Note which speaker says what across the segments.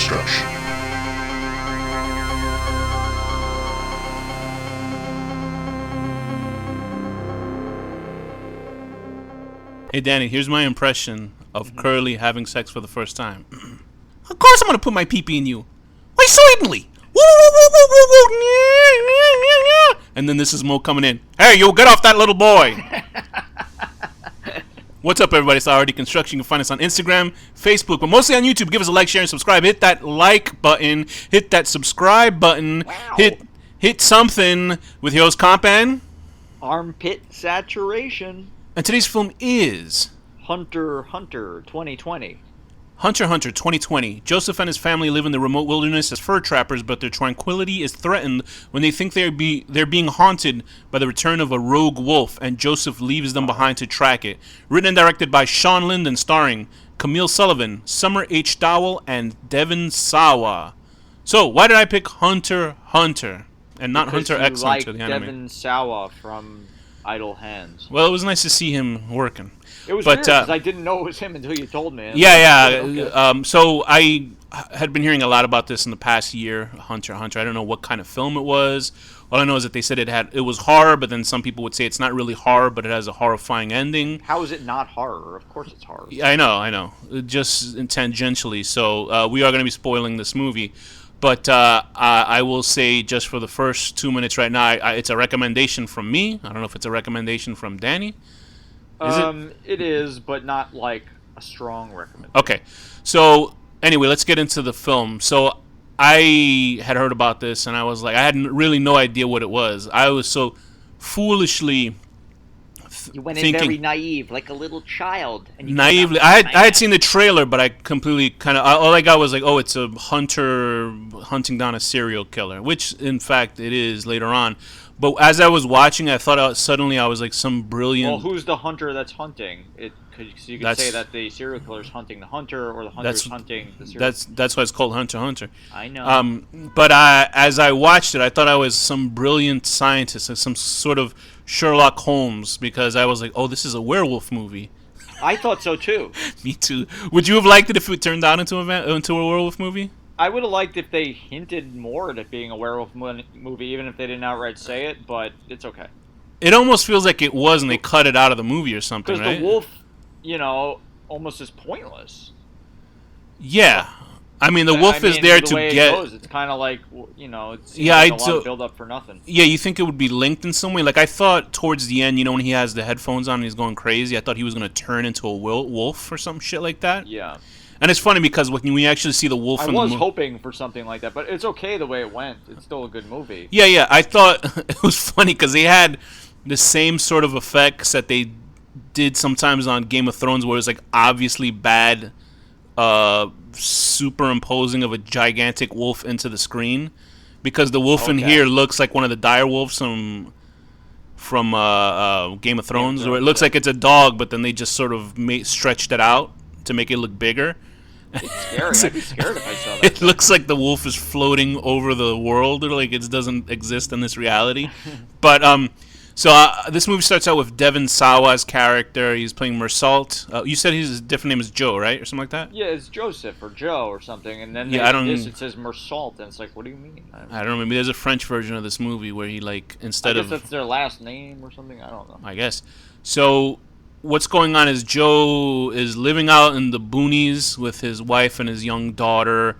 Speaker 1: HorrorDeconstruction.
Speaker 2: Hey Danny, here's my impression of Curly having sex for the first time. Of course I'm gonna put my pee-pee in you. Why certainly? Woo, woo, woo, woo, woo, woo. Nya, nya, nya, nya. And then this is Mo coming in. Hey, you get off that little boy. What's up, everybody? It's HorrorDeconstruction. You can find us on Instagram, Facebook, but mostly on YouTube. Give us a like, share, and subscribe. Hit that like button. Hit that subscribe button.
Speaker 3: Wow.
Speaker 2: Hit something with your host Komp and
Speaker 3: Armpit saturation.
Speaker 2: And today's film is
Speaker 3: Hunter 2020.
Speaker 2: Hunter 2020. Joseph and his family live in the remote wilderness as fur trappers, but their tranquility is threatened when they think they're being haunted by the return of a rogue wolf, and Joseph leaves them behind to track it. Written and directed by Sean Linden, starring Camille Sullivan, Summer H. Dowell, and Devin Sawa. So, why did I pick Hunter and not
Speaker 3: Because
Speaker 2: Hunter X
Speaker 3: you
Speaker 2: Hunter,
Speaker 3: like
Speaker 2: the anime?
Speaker 3: Devin Sawa from Idle Hands.
Speaker 2: Well, it was nice to see him working.
Speaker 3: It was
Speaker 2: But,
Speaker 3: weird because I didn't know it was him until you told me.
Speaker 2: Yeah.
Speaker 3: Okay.
Speaker 2: So I had been hearing a lot about this in the past year, Hunter. I don't know what kind of film it was. All I know is that they said it was horror, but then some people would say it's not really horror, but it has a horrifying ending.
Speaker 3: How is it not horror? Of course it's horror.
Speaker 2: Yeah, I know. Just tangentially. So we are going to be spoiling this movie. But I will say just for the first 2 minutes right now, it's a recommendation from me. I don't know if it's a recommendation from Danny.
Speaker 3: It is, but not like a strong recommendation.
Speaker 2: Okay. So anyway, let's get into the film. So I had heard about this, and I was like, I had really no idea what it was. I was so foolishly
Speaker 3: You went in
Speaker 2: thinking
Speaker 3: very naive, like a little child. And you
Speaker 2: naively. I had seen the trailer, but I completely kind of all I got was like, oh, it's a hunter hunting down a serial killer, which in fact it is later on. But as I was watching, I thought suddenly I was like some brilliant.
Speaker 3: Well, who's the hunter that's hunting? So you could say that the serial killer's hunting the hunter, or the hunter's hunting the serial killer.
Speaker 2: That's why it's called Hunter.
Speaker 3: I know.
Speaker 2: But as I watched it, I thought I was some brilliant scientist, like some sort of Sherlock Holmes, because I was like, oh, this is a werewolf movie.
Speaker 3: I thought so too.
Speaker 2: Me too. Would you have liked it if it turned out into a werewolf movie?
Speaker 3: I would have liked if they hinted more at it being a werewolf movie, even if they didn't outright say it, but it's okay.
Speaker 2: It almost feels like it was, and they cut it out of the movie or something,
Speaker 3: Because
Speaker 2: right?
Speaker 3: the wolf, almost is pointless.
Speaker 2: Yeah. I mean, the wolf is there
Speaker 3: the
Speaker 2: to
Speaker 3: way
Speaker 2: get...
Speaker 3: It goes, it's kind of like, it seems
Speaker 2: Yeah,
Speaker 3: like a lot of build up for nothing.
Speaker 2: Yeah, you think it would be linked in some way? Like, I thought towards the end, when he has the headphones on and he's going crazy, I thought he was going to turn into a wolf or some shit like that.
Speaker 3: Yeah.
Speaker 2: And it's funny because when we actually see the wolf
Speaker 3: I
Speaker 2: in the
Speaker 3: was hoping for something like that, but it's okay the way it went. It's still a good movie.
Speaker 2: Yeah, I thought it was funny because they had the same sort of effects that they did sometimes on Game of Thrones, where it's like obviously bad superimposing of a gigantic wolf into the screen, because the wolf in here looks like one of the dire wolves from Game of Thrones, where it looks like it's a dog, but then they just sort of stretched it out to make it look bigger.
Speaker 3: It's scary. I'd be scared if I saw that.
Speaker 2: It looks like the wolf is floating over the world, or like it doesn't exist in this reality. But so this movie starts out with Devin Sawa's character. He's playing Mersault. You said his different name is Joe, right, or something like that?
Speaker 3: Yeah, it's Joseph or Joe or something, and then it says Mersault, and it's like, what do you mean?
Speaker 2: I don't know. Maybe there's a French version of this movie where he instead of
Speaker 3: that's their last name or something. I don't know.
Speaker 2: I guess. So what's going on is Joe is living out in the boonies with his wife and his young daughter,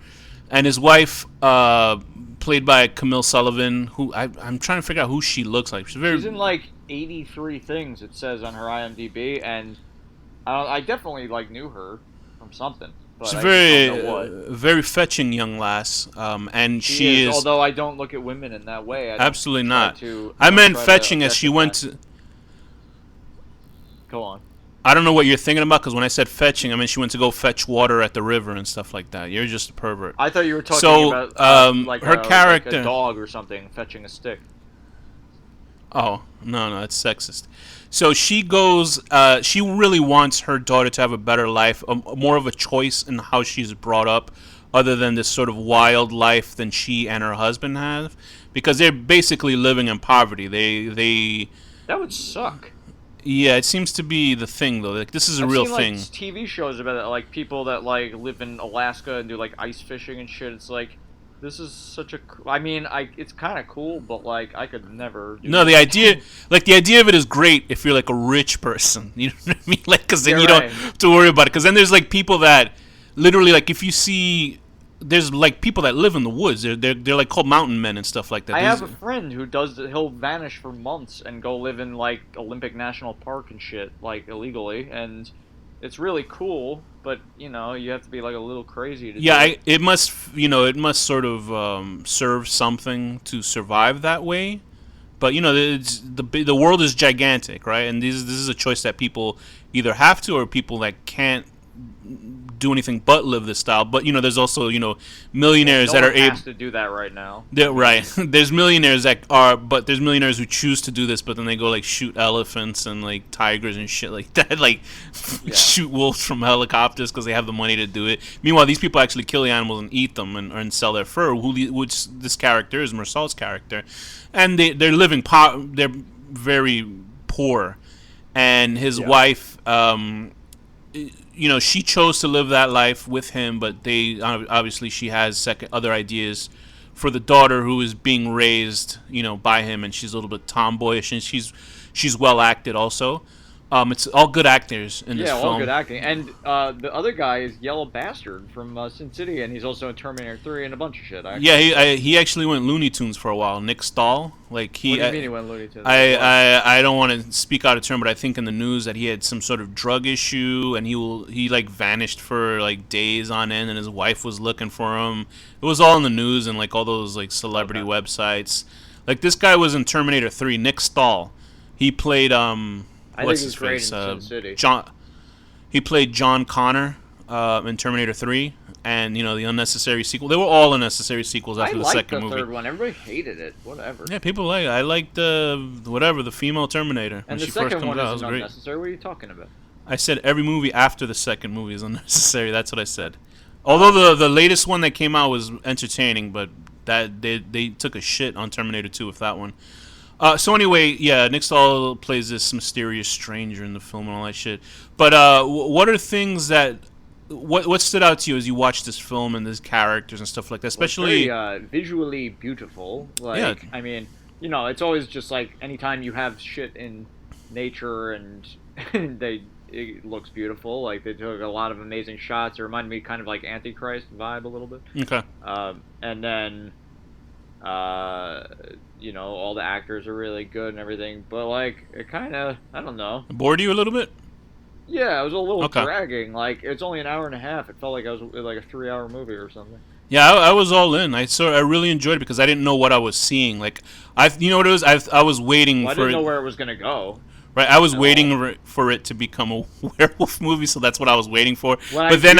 Speaker 2: and his wife, played by Camille Sullivan, who I'm trying to figure out who she looks like. She's
Speaker 3: in like 83 things, it says on her IMDb, and I definitely knew her from something. But
Speaker 2: she's
Speaker 3: a
Speaker 2: very fetching young lass, and
Speaker 3: she is. Although I don't look at women in that way.
Speaker 2: Absolutely not. I meant fetching as she went to.
Speaker 3: Go on.
Speaker 2: I don't know what you're thinking about, because when I said fetching, I mean she went to go fetch water at the river and stuff like that. You're just a pervert.
Speaker 3: I thought you were talking about
Speaker 2: her character,
Speaker 3: like a dog or something fetching a stick.
Speaker 2: Oh, no, that's sexist. So she goes, she really wants her daughter to have a better life, more of a choice in how she's brought up, other than this sort of wild life than she and her husband have, because they're basically living in poverty. They
Speaker 3: That would suck.
Speaker 2: Yeah, it seems to be the thing though. Like this is a
Speaker 3: I've
Speaker 2: real
Speaker 3: seen like
Speaker 2: thing.
Speaker 3: TV shows about it, like people that like live in Alaska and do like ice fishing and shit. It's like this is such a. I mean, it's kind of cool, but like I could never do
Speaker 2: No, the
Speaker 3: that.
Speaker 2: idea, like the idea of it is great if you're like a rich person. You know what I mean? Like, because then
Speaker 3: Yeah,
Speaker 2: you don't
Speaker 3: right.
Speaker 2: have to worry about it. Because then there's like people that literally, like, if you see, there's like people that live in the woods. They're like called mountain men and stuff like that.
Speaker 3: I
Speaker 2: These-
Speaker 3: have a friend who does. He'll vanish for months and go live in like Olympic National Park and shit, like illegally, and it's really cool. But you know, you have to be like a little crazy to
Speaker 2: yeah,
Speaker 3: do it.
Speaker 2: it must, it must sort of serve something to survive that way. But it's, the world is gigantic, right? And this is a choice that people either have to, or people that can't do anything but live this style. But there's also millionaires
Speaker 3: No
Speaker 2: that
Speaker 3: one
Speaker 2: are able.
Speaker 3: has to do that right now.
Speaker 2: Right. There's millionaires that are, but there's millionaires who choose to do this, but then they go like shoot elephants and like tigers and shit like that, like
Speaker 3: Yeah.
Speaker 2: shoot wolves from helicopters because they have the money to do it. Meanwhile, these people actually kill the animals and eat them and sell their fur. Which this character is Mersault's character, and they're living they're very poor, and his
Speaker 3: Yeah.
Speaker 2: wife. She chose to live that life with him, but they obviously she has other ideas for the daughter who is being raised, by him, and she's a little bit tomboyish, and she's well acted also. It's all good actors in this
Speaker 3: Yeah,
Speaker 2: film.
Speaker 3: all good acting. And the other guy is Yellow Bastard from Sin City, and he's also in Terminator 3 and a bunch of shit. Actually.
Speaker 2: Yeah, he actually went Looney Tunes for a while. Nick Stahl, like he.
Speaker 3: What do you mean he went Looney Tunes?
Speaker 2: I don't want to speak out of turn, but I think in the news that he had some sort of drug issue, and he like vanished for like days on end, and his wife was looking for him. It was all in the news and like all those like celebrity websites. Like this guy was in Terminator 3. Nick Stahl, he played
Speaker 3: I
Speaker 2: what's
Speaker 3: think
Speaker 2: his
Speaker 3: he's great
Speaker 2: face?
Speaker 3: in Sin City.
Speaker 2: John. He played John Connor in Terminator 3, and the unnecessary sequel. They were all unnecessary sequels
Speaker 3: I
Speaker 2: after the
Speaker 3: liked
Speaker 2: second
Speaker 3: the
Speaker 2: movie.
Speaker 3: third one. Everybody hated it. Whatever.
Speaker 2: Yeah, people like it. I liked the female Terminator when
Speaker 3: And the
Speaker 2: she first
Speaker 3: second
Speaker 2: comes
Speaker 3: one
Speaker 2: out. It was
Speaker 3: isn't
Speaker 2: great.
Speaker 3: unnecessary. What are you talking about?
Speaker 2: I said every movie after the second movie is unnecessary. That's what I said. Although the latest one that came out was entertaining, but that they took a shit on Terminator 2 with that one. So anyway, yeah, Nick Stahl plays this mysterious stranger in the film and all that shit. But what are things that what stood out to you as you watched this film and these characters and stuff like that? Especially,
Speaker 3: Well, it's very visually beautiful. Like,
Speaker 2: Yeah.
Speaker 3: I mean, it's always just like anytime you have shit in nature and it looks beautiful. Like they took a lot of amazing shots. It reminded me kind of like Antichrist vibe a little bit.
Speaker 2: okay,
Speaker 3: And then, all the actors are really good and everything. But like, it kind of, I don't know.
Speaker 2: bored you a little bit?
Speaker 3: Yeah, it was a little
Speaker 2: Okay.
Speaker 3: dragging. Like it's only an hour and a half. It felt like I was like a 3-hour movie or something.
Speaker 2: Yeah, I was all in. I really enjoyed it because I didn't know what I was seeing. Like you know what it was? I was waiting
Speaker 3: Well, I
Speaker 2: for
Speaker 3: didn't
Speaker 2: it.
Speaker 3: know where it was gonna go.
Speaker 2: Right, I was
Speaker 3: at
Speaker 2: waiting
Speaker 3: all.
Speaker 2: for it to become a werewolf movie, so that's what I was waiting for.
Speaker 3: When
Speaker 2: But then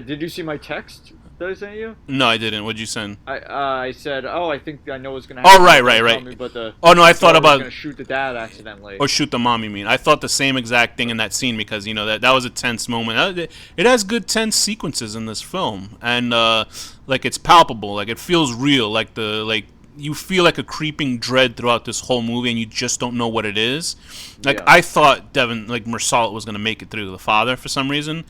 Speaker 3: did you see my text that I sent you?
Speaker 2: no, I didn't. What'd you send?
Speaker 3: I said, I think I know what's gonna happen.
Speaker 2: Oh, right,
Speaker 3: Don't
Speaker 2: right,
Speaker 3: tell
Speaker 2: right.
Speaker 3: me, but the
Speaker 2: Oh no, I thought
Speaker 3: daughter was
Speaker 2: about
Speaker 3: gonna shoot the dad accidentally.
Speaker 2: or shoot the mom. You mean? I thought the same exact thing in that scene because that was a tense moment. It has good tense sequences in this film, and like it's palpable, like it feels real, like you feel like a creeping dread throughout this whole movie, and you just don't know what it is. Like
Speaker 3: Yeah.
Speaker 2: I thought like Mersault was gonna make it through the father for some reason.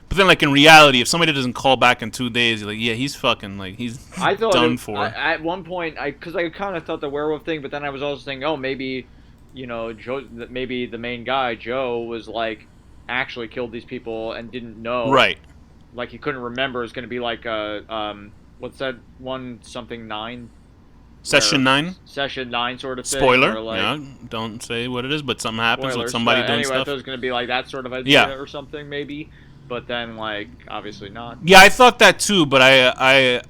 Speaker 2: But then, like in reality, if somebody doesn't call back in 2 days, you're like, yeah, he's fucking like he's
Speaker 3: I thought
Speaker 2: done for.
Speaker 3: at one point, because I kind of thought the werewolf thing, but then I was also thinking, oh, maybe, Joe, maybe the main guy Joe was like actually killed these people and didn't know.
Speaker 2: Right.
Speaker 3: Like he couldn't remember. It's gonna be like what's that one something 9?
Speaker 2: Session 9.
Speaker 3: Session 9 sort of thing.
Speaker 2: Spoiler.
Speaker 3: Or like,
Speaker 2: Yeah, don't say what it is, but something happens
Speaker 3: spoilers,
Speaker 2: with somebody
Speaker 3: but
Speaker 2: doing
Speaker 3: anyway, I
Speaker 2: stuff.
Speaker 3: thought it was gonna be like that sort of idea
Speaker 2: Yeah.
Speaker 3: or something maybe, but then like obviously not.
Speaker 2: Yeah, I thought that too, but I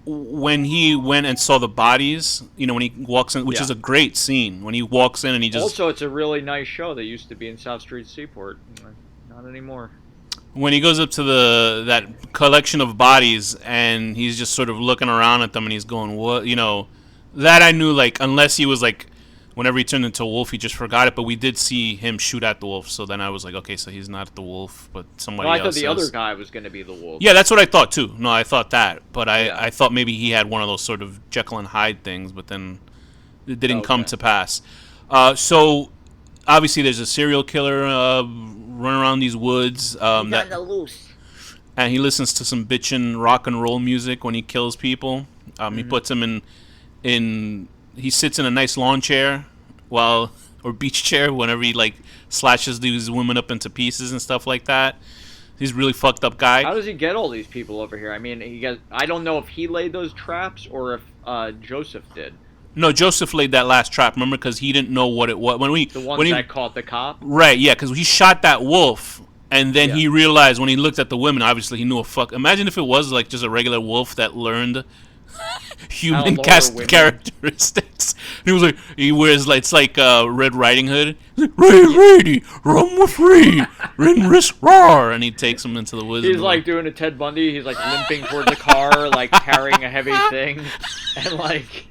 Speaker 2: when he went and saw the bodies, when he walks in, which
Speaker 3: Yeah.
Speaker 2: is a great scene, when he walks in and he just
Speaker 3: Also, it's a really nice show that used to be in South Street Seaport. Not anymore.
Speaker 2: when he goes up to that collection of bodies and he's just sort of looking around at them and he's going, what, that I knew, like, unless he was like, whenever he turned into a wolf, he just forgot it. But we did see him shoot at the wolf, so then I was like, okay, so he's not the wolf, but somebody
Speaker 3: No, I
Speaker 2: else
Speaker 3: thought the
Speaker 2: is.
Speaker 3: other guy was going to be the wolf.
Speaker 2: Yeah, that's what I thought too. No, I thought that, but
Speaker 3: Yeah.
Speaker 2: I thought maybe he had one of those sort of Jekyll and Hyde things, but then it didn't come
Speaker 3: Okay.
Speaker 2: to pass. So obviously there's a serial killer running around these woods.
Speaker 3: He's on the loose.
Speaker 2: And he listens to some bitchin' rock and roll music when he kills people. He puts them in. He sits in a nice lawn chair or beach chair whenever he like slashes these women up into pieces and stuff like that. He's a really fucked up guy.
Speaker 3: How does he get all these people over here? I mean, I don't know if he laid those traps or if Joseph did.
Speaker 2: No, Joseph laid that last trap. Remember, because he didn't know what it was
Speaker 3: The ones that caught the cop.
Speaker 2: Right? Yeah, because he shot that wolf. And then he realized when he looked at the women, obviously he knew a fuck. Imagine if it was like just a regular wolf that learned human characteristics. And he was like, he wears like it's like Red Riding Hood. Ready, run with me, risk roar, and he takes him into the woods.
Speaker 3: He's like doing a Ted Bundy. He's like limping towards the car, like carrying a heavy thing, and like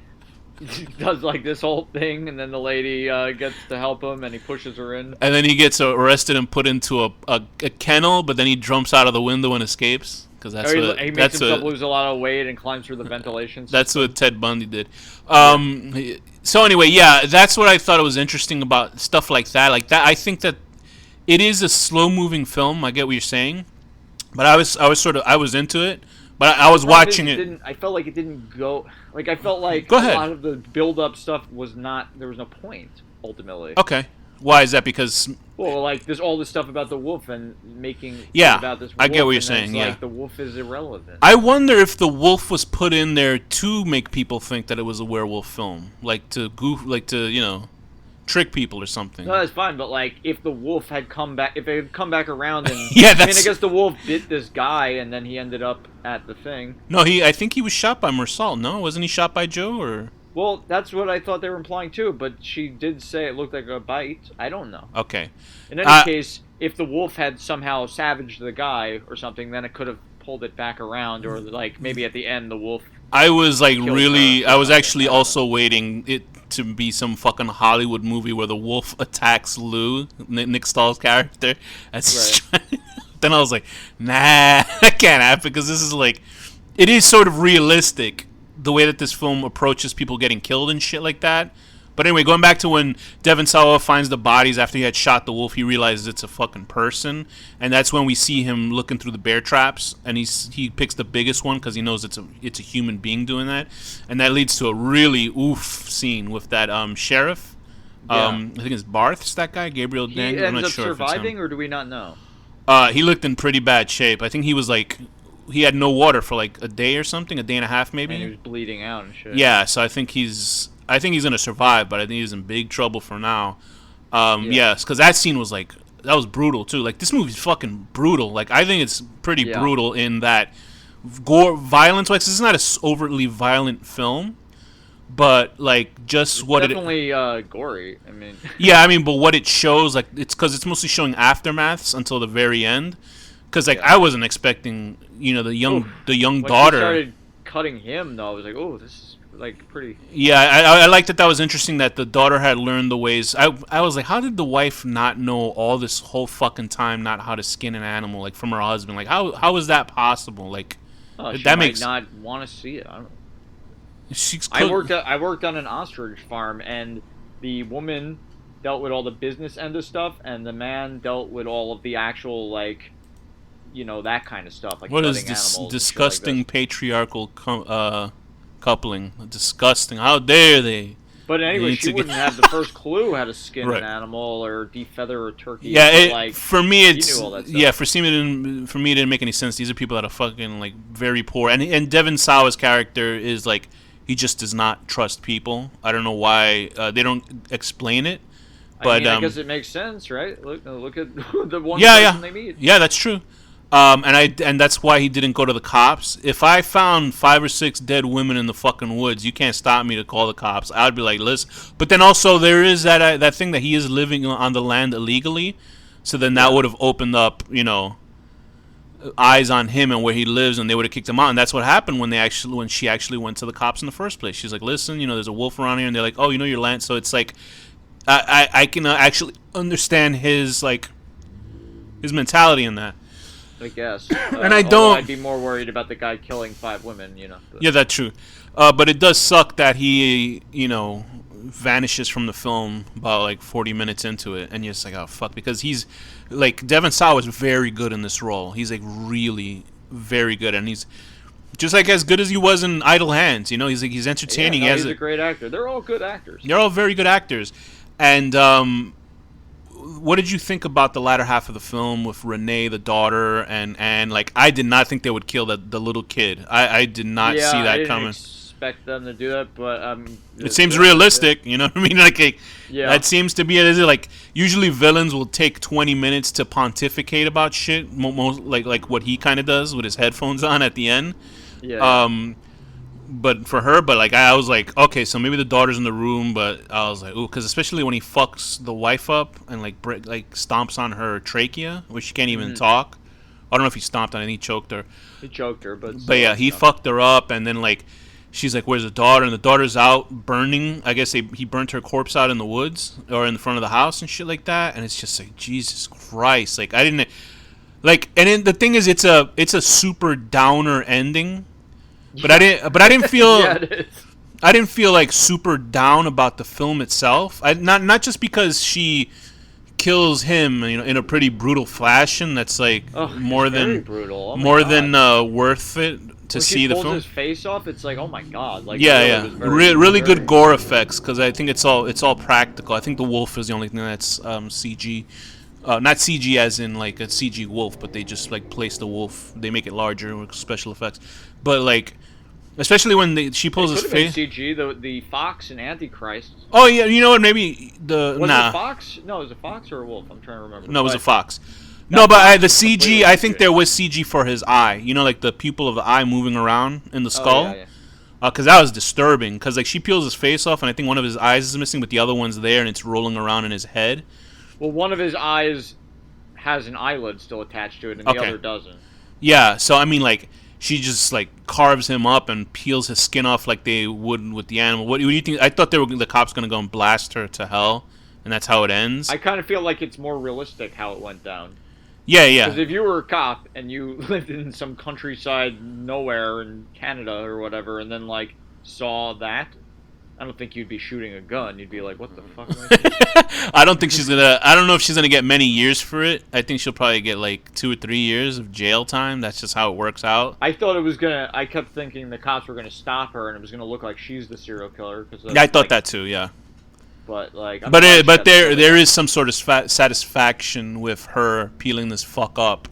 Speaker 3: does like this whole thing, and then the lady gets to help him, and he pushes her in.
Speaker 2: And then he gets arrested and put into a kennel, but then he jumps out of the window and escapes. Because
Speaker 3: he makes himself lose a lot of weight and climbs through the ventilation system.
Speaker 2: That's what Ted Bundy did. So anyway, yeah, that's what I thought was interesting about stuff like that. Like that, I think that it is a slow-moving film. I get what you're saying, but I was into it. But I was watching it.
Speaker 3: I felt like it didn't go. Like I felt like
Speaker 2: a
Speaker 3: lot of the build-up stuff was not. There was no point ultimately.
Speaker 2: Okay. Why is that? Because
Speaker 3: like there's all this stuff about the wolf and making
Speaker 2: about
Speaker 3: this wolf,
Speaker 2: I get what you're saying. Yeah,
Speaker 3: like the wolf is irrelevant.
Speaker 2: I wonder if the wolf was put in there to make people think that it was a werewolf film, like to trick people or something.
Speaker 3: No, that's fine. But like if the wolf had come back, if it had come back around and
Speaker 2: I
Speaker 3: guess the wolf bit this guy and then he ended up at the thing.
Speaker 2: No, I think he was shot by Mersal. No, wasn't he shot by Joe or?
Speaker 3: Well, that's what I thought they were implying too, but she did say it looked like a bite. I don't know.
Speaker 2: Okay.
Speaker 3: In any case, if the wolf had somehow savaged the guy or something, then it could have pulled it back around, or like maybe at the end the wolf.
Speaker 2: I was like I was actually also waiting it to be some fucking Hollywood movie where the wolf attacks Lou, Nick Stahl's character. Then I was like, nah, that can't happen because this is like, it is sort of realistic. The way that this film approaches people getting killed and shit like that. But anyway, going back to when Devon Sawa finds the bodies after he had shot the wolf, he realizes it's a fucking person, and that's when we see him looking through the bear traps, and he picks the biggest one because he knows it's a human being doing that, and that leads to a really oof scene with that sheriff. I think it's Barth's that guy, Gabriel Dang. I'm not sure
Speaker 3: surviving, or do we not know?
Speaker 2: He looked in pretty bad shape. I think he was like. He had no water for like a day or something, a day and a half maybe.
Speaker 3: And he was bleeding out and shit.
Speaker 2: Yeah, so I think he's gonna survive, but I think he's in big trouble for now. Yes, because that scene was like that was brutal too. Like this movie's fucking brutal. Like I think it's pretty brutal in that gore, violence. This is not a overtly violent film, but like just
Speaker 3: it's
Speaker 2: what
Speaker 3: definitely gory. I mean.
Speaker 2: Yeah, I mean, but what it shows, like it's because it's mostly showing aftermaths until the very end. Because like I wasn't expecting, the young
Speaker 3: when
Speaker 2: daughter.
Speaker 3: When started cutting him, though, I was like, oh, this is like pretty.
Speaker 2: Yeah, I liked that was interesting that the daughter had learned the ways. I was like, how did the wife not know all this whole fucking time not how to skin an animal like from her husband? Like how is that possible? Like
Speaker 3: that makes not want to see it. I don't know. I worked on an ostrich farm, and the woman dealt with all the business end of stuff, and the man dealt with all of the actual like. That kind of stuff. Like
Speaker 2: what is this disgusting
Speaker 3: like
Speaker 2: patriarchal coupling? Disgusting. How dare they?
Speaker 3: But anyway, she wouldn't have the first clue how to skin an animal or defeather a turkey.
Speaker 2: Yeah, for me,
Speaker 3: it's knew all that stuff.
Speaker 2: For me, it didn't make any sense. These are people that are fucking like very poor, and Devon Sawa's character is like he just does not trust people. I don't know why they don't explain it. But
Speaker 3: I guess it makes sense, right? Look at the one person they meet.
Speaker 2: Yeah, that's true. And that's why he didn't go to the cops. If I found 5 or 6 dead women in the fucking woods, you can't stop me to call the cops. I'd be like, listen. But then also there is that thing that he is living on the land illegally, so then that would have opened up, eyes on him and where he lives, and they would have kicked him out. And that's what happened when she actually went to the cops in the first place. She's like, listen, there's a wolf around here, and they're like, oh, your land. So it's like, I can actually understand his mentality in that.
Speaker 3: I guess.
Speaker 2: And I don't.
Speaker 3: I'd be more worried about the guy killing 5 women, But.
Speaker 2: Yeah, that's true. But it does suck that he, vanishes from the film about like 40 minutes into it, and you're just like, oh fuck, because he's like Devon Sawa is very good in this role. He's like really very good, and he's just like as good as he was in Idle Hands. You know, he's like he's entertaining.
Speaker 3: Yeah, no, he's a great actor. They're all good actors.
Speaker 2: They're all very good actors, and what did you think about the latter half of the film with Renee, the daughter, and like I did not think they would kill the little kid. I did not see that
Speaker 3: I didn't
Speaker 2: coming.
Speaker 3: Expect them to do that, but
Speaker 2: it seems realistic. You know what I mean? Like that seems to be it. Is it like usually villains will take 20 minutes to pontificate about shit, most like what he kind of does with his headphones on at the end.
Speaker 3: Yeah.
Speaker 2: But for her, like I was like, okay, so maybe the daughter's in the room, but I was like, ooh, because especially when he fucks the wife up and like stomps on her trachea, where she can't even talk. I don't know if he stomped on it, he choked her.
Speaker 3: He choked her, but
Speaker 2: yeah, he fucked her up, and then like she's like, where's the daughter? And the daughter's out burning. I guess he burnt her corpse out in the woods or in the front of the house and shit like that. And it's just like, Jesus Christ, like I didn't like. And then the thing is, it's a super downer ending. But I didn't feel
Speaker 3: yeah, it is.
Speaker 2: I didn't feel like super down about the film itself. Not just because she kills him, you know, in a pretty brutal fashion. That's like more than
Speaker 3: brutal.
Speaker 2: worth it to see the film.
Speaker 3: When she pulls his face off, it's like, oh my god! Like
Speaker 2: really good gore effects because I think it's all practical. I think the wolf is the only thing that's CG. Not CG as in like a CG wolf, but they just like place the wolf. They make it larger with special effects. But like, especially when she pulls his face.
Speaker 3: CG, the fox and Antichrist.
Speaker 2: Oh yeah, you know what? Maybe was
Speaker 3: it a fox? No, it was a fox or a wolf. I'm trying to remember.
Speaker 2: No, it was a fox. No, but the CG. I think there was CG for his eye. You know, like the pupil of the eye moving around in the skull.
Speaker 3: Oh, yeah.
Speaker 2: Because that was disturbing. Because like she peels his face off, and I think one of his eyes is missing, but the other one's there, and it's rolling around in his head.
Speaker 3: Well, one of his eyes has an eyelid still attached to it, and the other doesn't.
Speaker 2: Yeah, so I mean, like, she just like carves him up and peels his skin off like they would with the animal. What do you think? I thought the cops gonna go and blast her to hell, and that's how it ends.
Speaker 3: I kind of feel like it's more realistic how it went down.
Speaker 2: Yeah.
Speaker 3: Because if you were a cop and you lived in some countryside nowhere in Canada or whatever, and then like saw that, I don't think you'd be shooting a gun. You'd be like, what the fuck am I doing?
Speaker 2: I don't know if she's gonna get many years for it. I think she'll probably get like 2 or 3 years of jail time. That's just how it works out.
Speaker 3: I thought it was gonna. I kept thinking the cops were gonna stop her, and it was gonna look like she's the serial killer.
Speaker 2: I thought that too. Yeah.
Speaker 3: But like.
Speaker 2: But there is some sort of satisfaction with her peeling this fuck up.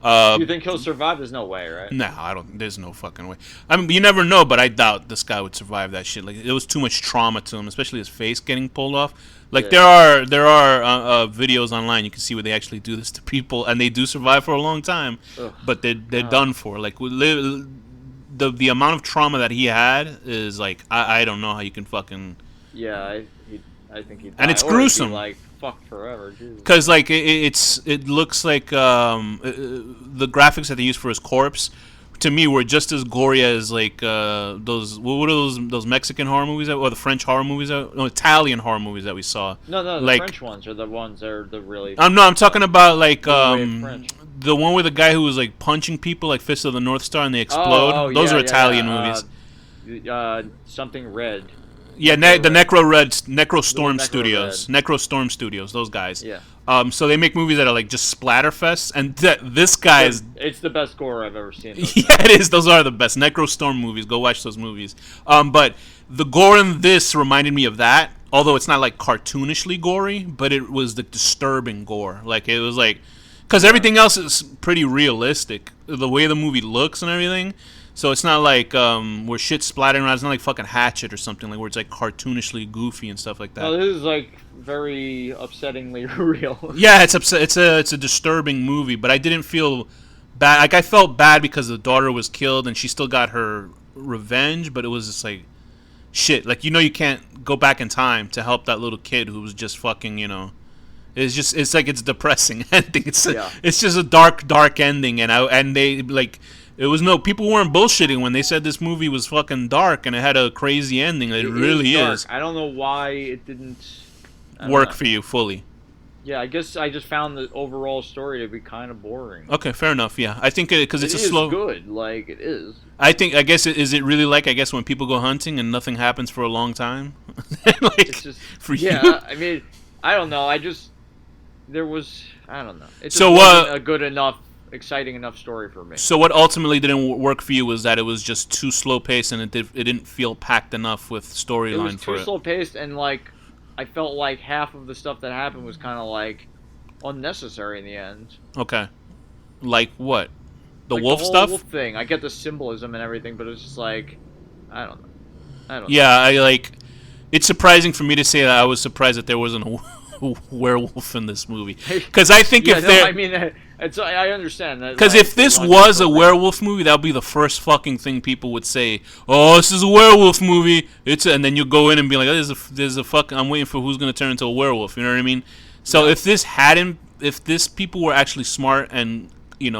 Speaker 3: You think he'll survive? There's no way, right?
Speaker 2: No, I don't. There's no fucking way. I mean, you never know, but I doubt this guy would survive that shit. Like, it was too much trauma to him, especially his face getting pulled off. Like, there are videos online you can see where they actually do this to people, and they do survive for a long time. Ugh. But they're done for. Like, the amount of trauma that he had is like I don't know how you can fucking.
Speaker 3: Yeah, I think he'd die.
Speaker 2: And it's gruesome.
Speaker 3: Like, fuck forever,
Speaker 2: because like it looks like the graphics that they used for his corpse to me were just as gory as like those what are those Mexican horror movies or the French horror movies Italian horror movies that we saw.
Speaker 3: No, the
Speaker 2: like,
Speaker 3: French ones are the ones that are the really.
Speaker 2: I'm talking about like the one with the guy who was like punching people like Fist of the North Star and they explode. Those are Italian movies.
Speaker 3: Something Red.
Speaker 2: Yeah, the Necrostorm Studios. Necrostorm Studios, those guys.
Speaker 3: Yeah.
Speaker 2: So they make movies that are like just splatterfests, and this guy is.
Speaker 3: It's the best gore I've ever seen.
Speaker 2: Yeah, it is. Those are the best Necrostorm movies. Go watch those movies. But the gore in this reminded me of that, although it's not like cartoonishly gory, but it was the disturbing gore. Like it was like, because everything else is pretty realistic, the way the movie looks and everything. So it's not like where shit's splattering around. It's not like fucking Hatchet or something like where it's like cartoonishly goofy and stuff like that.
Speaker 3: No, this is like very upsettingly real.
Speaker 2: Yeah, it's a disturbing movie, but I didn't feel bad. Like I felt bad because the daughter was killed and she still got her revenge, but it was just like shit. Like you can't go back in time to help that little kid who was just fucking it's like it's depressing ending. It's just a dark ending, and they like. It was people weren't bullshitting when they said this movie was fucking dark and it had a crazy ending. It really is.
Speaker 3: I don't know why it didn't
Speaker 2: work for you fully.
Speaker 3: Yeah, I guess I just found the overall story to be kind of boring.
Speaker 2: Okay, fair enough. Yeah, I think because it's
Speaker 3: It
Speaker 2: a
Speaker 3: is
Speaker 2: slow.
Speaker 3: good, like it is.
Speaker 2: I guess is it really like when people go hunting and nothing happens for a long time, like
Speaker 3: It's just
Speaker 2: for you.
Speaker 3: yeah. I mean, I don't know. There was I don't know. It just
Speaker 2: So
Speaker 3: wasn't a good enough, exciting enough story for me.
Speaker 2: so what ultimately didn't work for you was that it was just too slow paced and it didn't feel packed enough with
Speaker 3: It was
Speaker 2: storyline for
Speaker 3: too
Speaker 2: it.
Speaker 3: slow paced, and like I felt like half of the stuff that happened was kind of like unnecessary in the end.
Speaker 2: Okay, like what? The
Speaker 3: Like
Speaker 2: wolf
Speaker 3: the whole
Speaker 2: stuff?
Speaker 3: wolf thing. I get the symbolism and everything, but it's just like I don't know. I don't know.
Speaker 2: Yeah, I like. It's surprising for me to say that I was surprised that there wasn't a werewolf in this movie. Because I think
Speaker 3: Yeah,
Speaker 2: if
Speaker 3: no,
Speaker 2: there,
Speaker 3: I mean, I understand that.
Speaker 2: because
Speaker 3: Like,
Speaker 2: if this
Speaker 3: they want
Speaker 2: was a
Speaker 3: to-
Speaker 2: werewolf movie, that would be the first fucking thing people would say. Oh, this is a werewolf movie. And then you go in and be like, oh, there's a fucking. I'm waiting for who's gonna turn into a werewolf. You know what I mean? So
Speaker 3: Yeah.
Speaker 2: if this people were actually smart and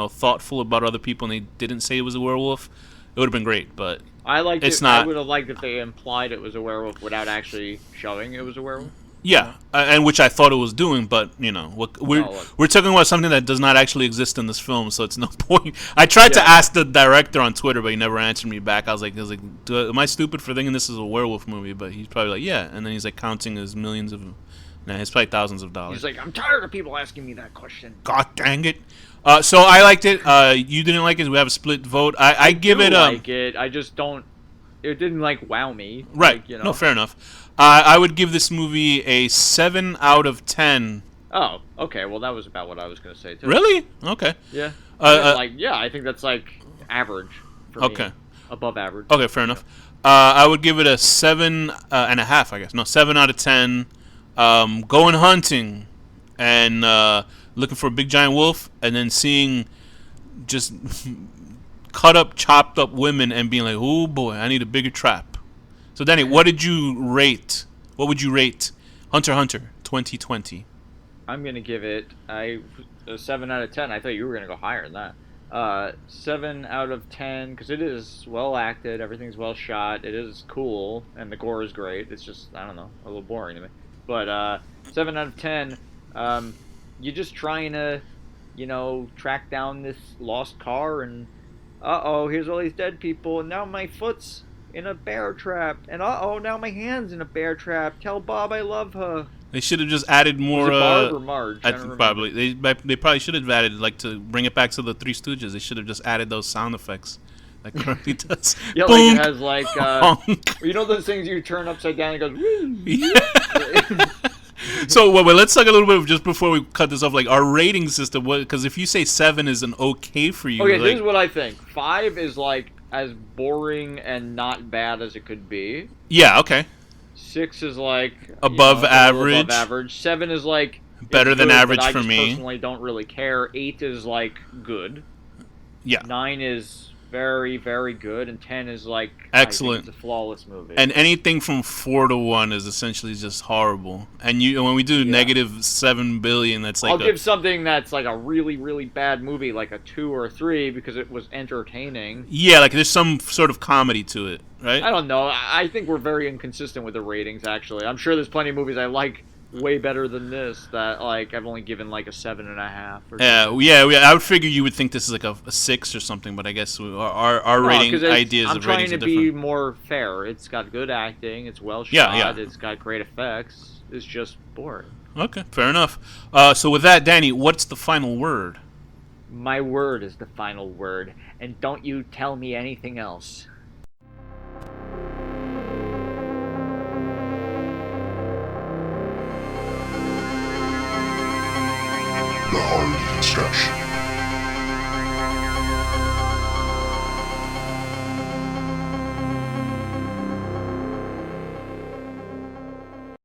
Speaker 2: thoughtful about other people and they didn't say it was a werewolf, it would have been great. But
Speaker 3: I liked
Speaker 2: it's
Speaker 3: it.
Speaker 2: not.
Speaker 3: I would have liked if they implied it was a werewolf without actually showing it was a werewolf.
Speaker 2: Yeah, and which I thought it was doing, but we're talking about something that does not actually exist in this film, so it's no point. I tried to ask the director on Twitter, but he never answered me back. I was like, am I stupid for thinking this is a werewolf movie? But he's probably like, yeah, and then he's like counting his millions of, nah, it's probably thousands of dollars.
Speaker 3: He's like, I'm tired of people asking me that question.
Speaker 2: God dang it! So I liked it. You didn't like it. We have a split vote. I give it.
Speaker 3: Like it. I just don't. It didn't like wow me.
Speaker 2: Right.
Speaker 3: Like, you know.
Speaker 2: No, fair enough. I would give this movie a 7 out of 10.
Speaker 3: Oh, okay. Well, that was about what I was gonna say too.
Speaker 2: Really? Okay.
Speaker 3: Yeah. Yeah, I think that's like average for me.
Speaker 2: Okay.
Speaker 3: Above average.
Speaker 2: Okay, fair enough. I would give it a 7.5, I guess. No, 7 out of 10. Going hunting and looking for a big giant wolf, and then seeing just cut up, chopped up women, and being like, "Oh boy, I need a bigger trap." So, Danny, what did you rate? What would you rate Hunter x Hunter 2020?
Speaker 3: I'm gonna give it a 7 out of 10. I thought you were gonna go higher than that. 7 out of 10 because it is well acted, everything's well shot, it is cool, and the gore is great. It's just I don't know, a little boring to me. But 7 out of 10. You're just trying to, track down this lost car, and here's all these dead people, and now my foot's in a bear trap, and now my hand's in a bear trap. Tell Bob I love her.
Speaker 2: They should have just added more.
Speaker 3: Was it Barb or Marge?
Speaker 2: I think probably they probably should have added, like, to bring it back to the Three Stooges. They should have just added those sound effects like Curly does.
Speaker 3: Yeah,
Speaker 2: Boom,
Speaker 3: like it has like
Speaker 2: honk.
Speaker 3: those things you turn upside down and it goes. Woo.
Speaker 2: Yeah. So wait, let's talk a little bit just before we cut this off. Like our rating system, because if you say 7 is an okay for you,
Speaker 3: Okay,
Speaker 2: like,
Speaker 3: here's what I think. 5 is like as boring and not bad as it could be.
Speaker 2: yeah, okay,
Speaker 3: 6 is like
Speaker 2: above
Speaker 3: it's a little
Speaker 2: average.
Speaker 3: Above average. 7 is like
Speaker 2: Better
Speaker 3: it's
Speaker 2: than
Speaker 3: good,
Speaker 2: average
Speaker 3: but I
Speaker 2: for
Speaker 3: just
Speaker 2: me.
Speaker 3: Personally, don't really care. 8 is like good.
Speaker 2: Yeah,
Speaker 3: 9 is very, very good, and 10 is like
Speaker 2: excellent.
Speaker 3: I think it's a flawless movie.
Speaker 2: And anything from 4 to 1 is essentially just horrible. And when we do negative 7 billion, that's like
Speaker 3: I'll give something that's like a really, really bad movie like a 2 or a 3 because it was entertaining.
Speaker 2: yeah, like there's some sort of comedy to it, right?
Speaker 3: I don't know. I think we're very inconsistent with the ratings. Actually, I'm sure there's plenty of movies I like way better than this that like I've only given like a 7.5.
Speaker 2: Yeah. I would figure you would think this is like a 6 or something, but I guess our rating ideas
Speaker 3: I'm
Speaker 2: of
Speaker 3: trying
Speaker 2: ratings
Speaker 3: to
Speaker 2: are different.
Speaker 3: be more fair. It's got good acting. It's well shot.
Speaker 2: Yeah.
Speaker 3: It's got great effects. It's just boring.
Speaker 2: Okay, fair enough. So with that, Danny, what's the final word?
Speaker 3: My word is the final word, and don't you tell me anything else.
Speaker 1: The HorrorDeconstruction.